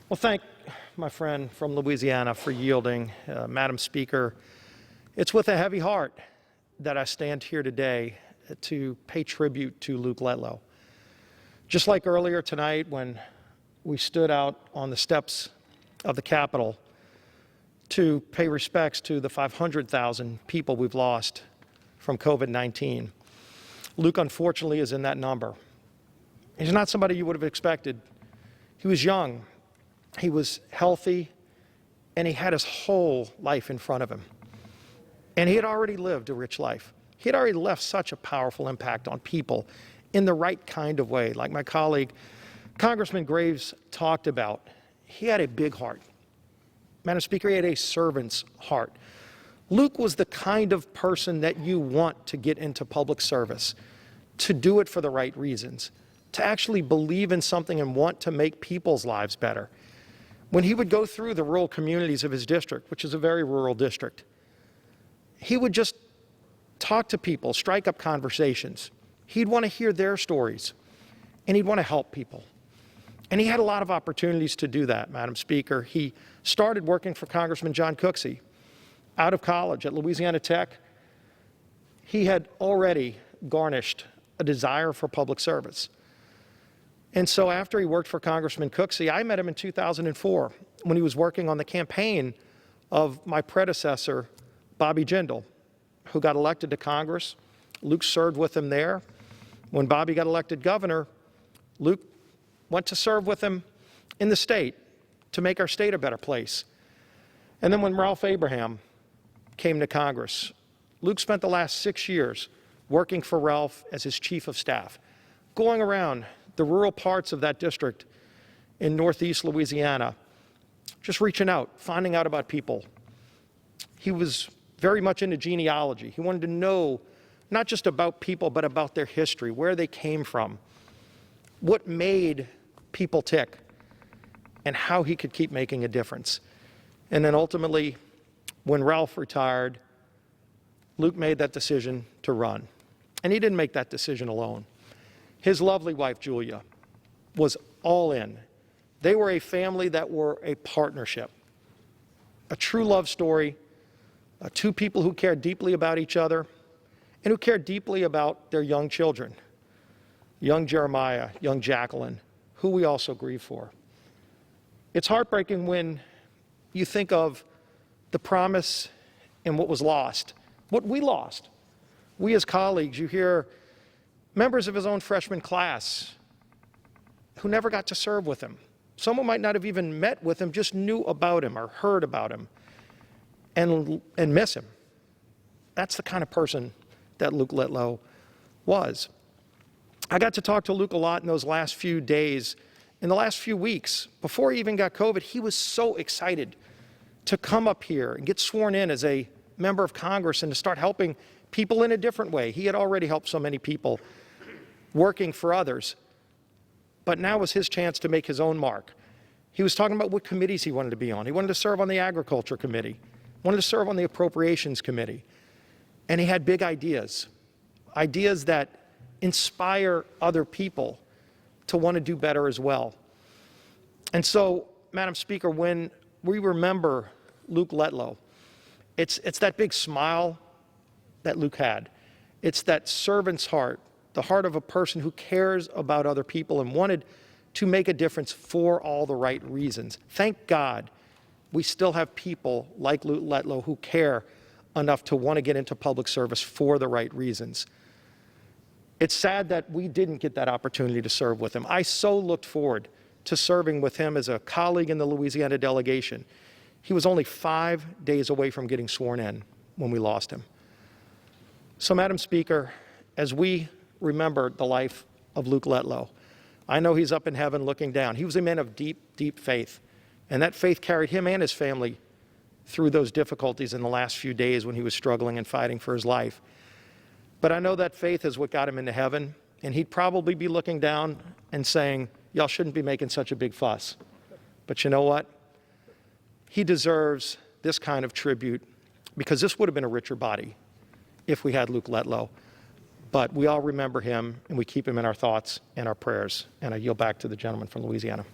Well, thank my friend from Louisiana for yielding. Madam Speaker, it's with a heavy heart that I stand here today to pay tribute to Luke Letlow. Just like earlier tonight when we stood out on the steps of the Capitol to pay respects to the 500,000 people we've lost from COVID-19. Luke, unfortunately, is in that number. He's not somebody you would have expected. He was young, he was healthy, and he had his whole life in front of him. And he had already lived a rich life. He had already left such a powerful impact on people in the right kind of way. Like my colleague, Congressman Graves, talked about, he had a big heart. Madam Speaker, he had a servant's heart. Luke was the kind of person that you want to get into public service, to do it for the right reasons, to actually believe in something and want to make people's lives better. When he would go through the rural communities of his district, which is a very rural district, he would just talk to people, strike up conversations. He'd want to hear their stories, and he'd want to help people. And he had a lot of opportunities to do that, Madam Speaker. He started working for Congressman John Cooksey out of college at Louisiana Tech. He had already garnished a desire for public service. And so after he worked for Congressman Cooksey, I met him in 2004 when he was working on the campaign of my predecessor, Bobby Jindal, who got elected to Congress. Luke served with him there. When Bobby got elected governor, Luke went to serve with him in the state to make our state a better place. And then when Ralph Abraham came to Congress, Luke spent the last 6 years working for Ralph as his chief of staff, going around the rural parts of that district in northeast Louisiana, just reaching out, finding out about people. He was very much into genealogy. He wanted to know not just about people, but about their history, where they came from, what made people tick, and how he could keep making a difference. And then ultimately, when Ralph retired, Luke made that decision to run. And he didn't make that decision alone. His lovely wife, Julia, was all in. They were a family that were a partnership, a true love story, two people who cared deeply about each other and who cared deeply about their young children, young Jeremiah, young Jacqueline, who we also grieve for. It's heartbreaking when you think of the promise and what was lost, what we lost. We as colleagues, you hear members of his own freshman class who never got to serve with him. Someone might not have even met with him, just knew about him or heard about him and miss him. That's the kind of person that Luke Letlow was. I got to talk to Luke a lot in those last few days, in the last few weeks. Before he even got COVID, he was so excited to come up here and get sworn in as a member of Congress and to start helping people in a different way. He had already helped so many people working for others, but now was his chance to make his own mark. He was talking about what committees he wanted to be on. He wanted to serve on the Agriculture Committee, wanted to serve on the Appropriations Committee, and he had big ideas, ideas that inspire other people to want to do better as well. And so, Madam Speaker, when we remember Luke Letlow, it's that big smile that Luke had. It's that servant's heart, the heart of a person who cares about other people and wanted to make a difference for all the right reasons. Thank God we still have people like Luke Letlow who care enough to want to get into public service for the right reasons. It's sad that we didn't get that opportunity to serve with him. I so looked forward to serving with him as a colleague in the Louisiana delegation. He was only 5 days away from getting sworn in when we lost him. So, Madam Speaker, as we remember the life of Luke Letlow, I know he's up in heaven looking down. He was a man of deep, deep faith, and that faith carried him and his family through those difficulties in the last few days when he was struggling and fighting for his life. But I know that faith is what got him into heaven, and he'd probably be looking down and saying, y'all shouldn't be making such a big fuss. But you know what? He deserves this kind of tribute, because this would have been a richer body if we had Luke Letlow. But we all remember him, and we keep him in our thoughts and our prayers. And I yield back to the gentleman from Louisiana.